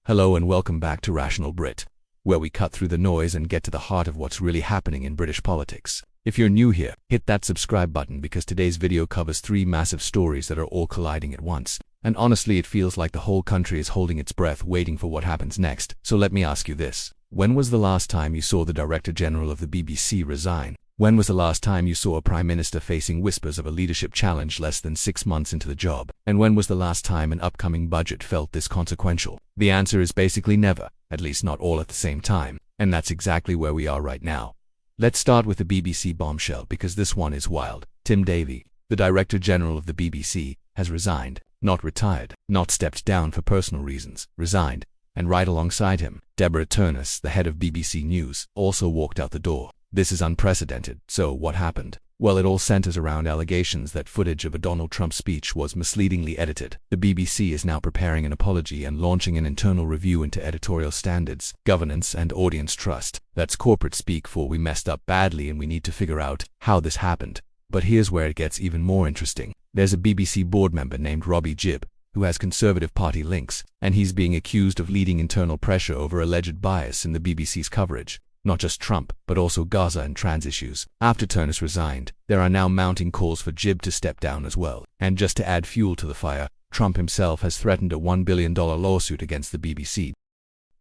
Hello and welcome back to Rational Brit, where we cut through the noise and get to the heart of what's really happening in British politics. If you're new here, hit that subscribe button because today's video covers three massive stories that are all colliding at once. And honestly, it feels like the whole country is holding its breath waiting for what happens next. So let me ask you this. When was the last time you saw the Director General of the BBC resign? When was the last time you saw a Prime Minister facing whispers of a leadership challenge less than 6 months into the job? And when was the last time an upcoming budget felt this consequential? The answer is basically never, at least not all at the same time. And that's exactly where we are right now. Let's start with the BBC bombshell because this one is wild. Tim Davie, the Director General of the BBC, has resigned. Not retired, not stepped down for personal reasons, resigned. And right alongside him, Deborah Turnus, the head of BBC News, also walked out the door. This is unprecedented. So what happened? Well, it all centers around allegations that footage of a Donald Trump speech was misleadingly edited. The BBC is now preparing an apology and launching an internal review into editorial standards, governance, and audience trust. That's corporate speak for we messed up badly and we need to figure out how this happened. But here's where it gets even more interesting. There's a BBC board member named Robbie Gibb, who has Conservative Party links, and he's being accused of leading internal pressure over alleged bias in the BBC's coverage. Not just Trump, but also Gaza and trans issues. After Turnus resigned, there are now mounting calls for Gibb to step down as well. And just to add fuel to the fire, Trump himself has threatened a $1 billion lawsuit against the BBC.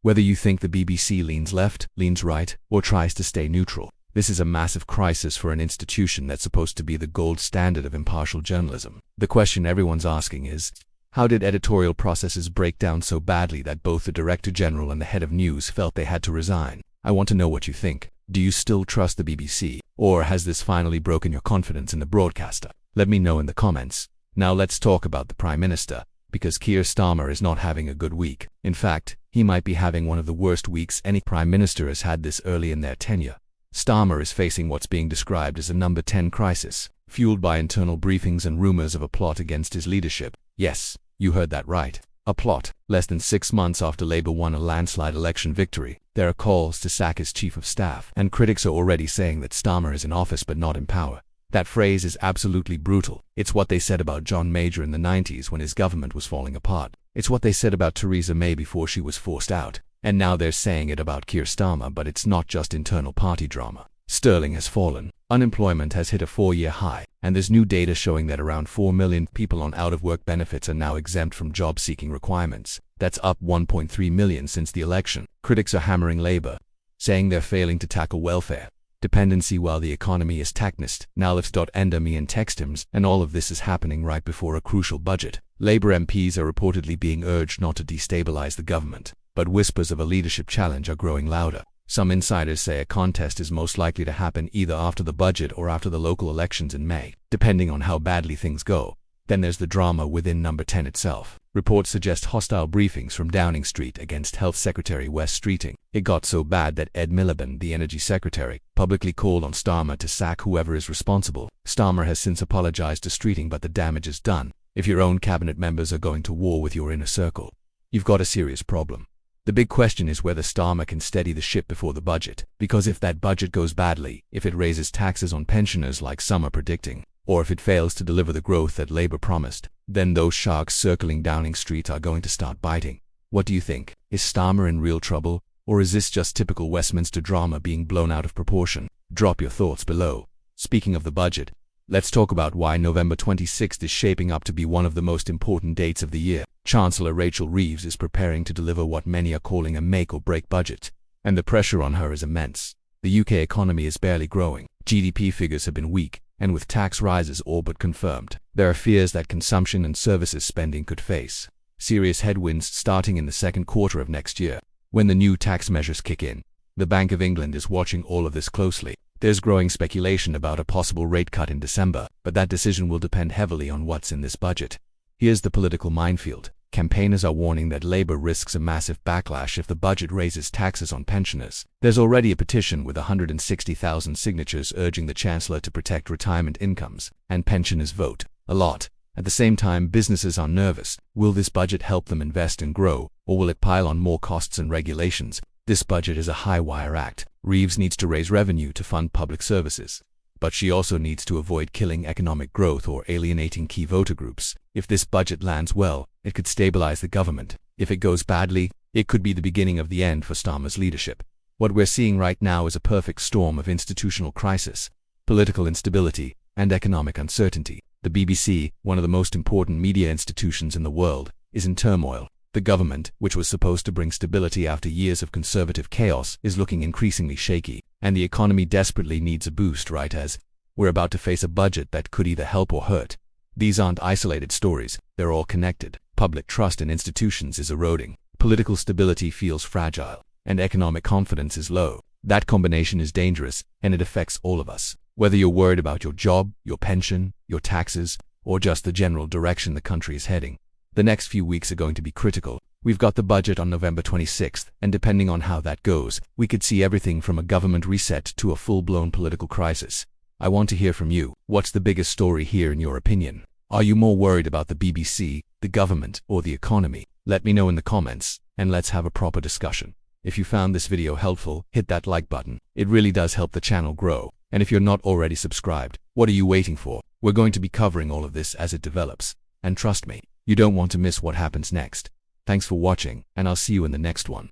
Whether you think the BBC leans left, leans right, or tries to stay neutral, this is a massive crisis for an institution that's supposed to be the gold standard of impartial journalism. The question everyone's asking is, how did editorial processes break down so badly that both the Director General and the head of news felt they had to resign? I want to know what you think. Do you still trust the BBC? Or has this finally broken your confidence in the broadcaster? Let me know in the comments. Now let's talk about the Prime Minister, because Keir Starmer is not having a good week. In fact, he might be having one of the worst weeks any Prime Minister has had this early in their tenure. Starmer is facing what's being described as a number 10 crisis, fueled by internal briefings and rumors of a plot against his leadership. Yes, you heard that right. A plot. Less than 6 months after Labour won a landslide election victory, there are calls to sack his chief of staff, and critics are already saying that Starmer is in office but not in power. That phrase is absolutely brutal. It's what they said about John Major in the 90s when his government was falling apart. It's what they said about Theresa May before she was forced out. And now they're saying it about Keir Starmer, but it's not just internal party drama. Sterling has fallen. Unemployment has hit a 4-year high, and there's new data showing that around 4 million people on out-of-work benefits are now exempt from job-seeking requirements. That's up 1.3 million since the election. Critics are hammering Labour, saying they're failing to tackle welfare dependency while the economy is taxed. Now lifts.enda me and textims, and all of this is happening right before a crucial budget. Labour MPs are reportedly being urged not to destabilize the government, but whispers of a leadership challenge are growing louder. Some insiders say a contest is most likely to happen either after the budget or after the local elections in May, depending on how badly things go. Then there's the drama within Number 10 itself. Reports suggest hostile briefings from Downing Street against Health Secretary Wes Streeting. It got so bad that Ed Miliband, the Energy Secretary, publicly called on Starmer to sack whoever is responsible. Starmer has since apologized to Streeting, but the damage is done. If your own cabinet members are going to war with your inner circle, you've got a serious problem. The big question is whether Starmer can steady the ship before the budget, because if that budget goes badly, if it raises taxes on pensioners like some are predicting, or if it fails to deliver the growth that Labour promised, then those sharks circling Downing Street are going to start biting. What do you think? Is Starmer in real trouble, or is this just typical Westminster drama being blown out of proportion? Drop your thoughts below. Speaking of the budget, let's talk about why November 26th is shaping up to be one of the most important dates of the year. Chancellor Rachel Reeves is preparing to deliver what many are calling a make-or-break budget, and the pressure on her is immense. The UK economy is barely growing, GDP figures have been weak, and with tax rises all but confirmed, there are fears that consumption and services spending could face serious headwinds starting in the second quarter of next year, when the new tax measures kick in. The Bank of England is watching all of this closely. There's growing speculation about a possible rate cut in December, but that decision will depend heavily on what's in this budget. Here's the political minefield. Campaigners are warning that Labour risks a massive backlash if the budget raises taxes on pensioners. There's already a petition with 160,000 signatures urging the Chancellor to protect retirement incomes, and pensioners vote a lot. At the same time, businesses are nervous. Will this budget help them invest and grow, or will it pile on more costs and regulations? This budget is a high-wire act. Reeves needs to raise revenue to fund public services, but she also needs to avoid killing economic growth or alienating key voter groups. If this budget lands well, it could stabilize the government. If it goes badly, It could be the beginning of the end for Starmer's leadership. What we're seeing right now is a perfect storm of institutional crisis, political instability, and economic uncertainty. The BBC, one of the most important media institutions in the world, is in turmoil. The government, which was supposed to bring stability after years of conservative chaos, is looking increasingly shaky, and the economy desperately needs a boost right as we're about to face a budget that could either help or hurt. These aren't isolated stories, they're all connected. Public trust in institutions is eroding, political stability feels fragile, and economic confidence is low. That combination is dangerous, and it affects all of us. Whether you're worried about your job, your pension, your taxes, or just the general direction the country is heading, the next few weeks are going to be critical. We've got the budget on November 26th, and depending on how that goes, we could see everything from a government reset to a full-blown political crisis. I want to hear from you. What's the biggest story here in your opinion? Are you more worried about the BBC, the government, or the economy? Let me know in the comments, and let's have a proper discussion. If you found this video helpful, hit that like button. It really does help the channel grow. And if you're not already subscribed, what are you waiting for? We're going to be covering all of this as it develops. And trust me, you don't want to miss what happens next. Thanks for watching, and I'll see you in the next one.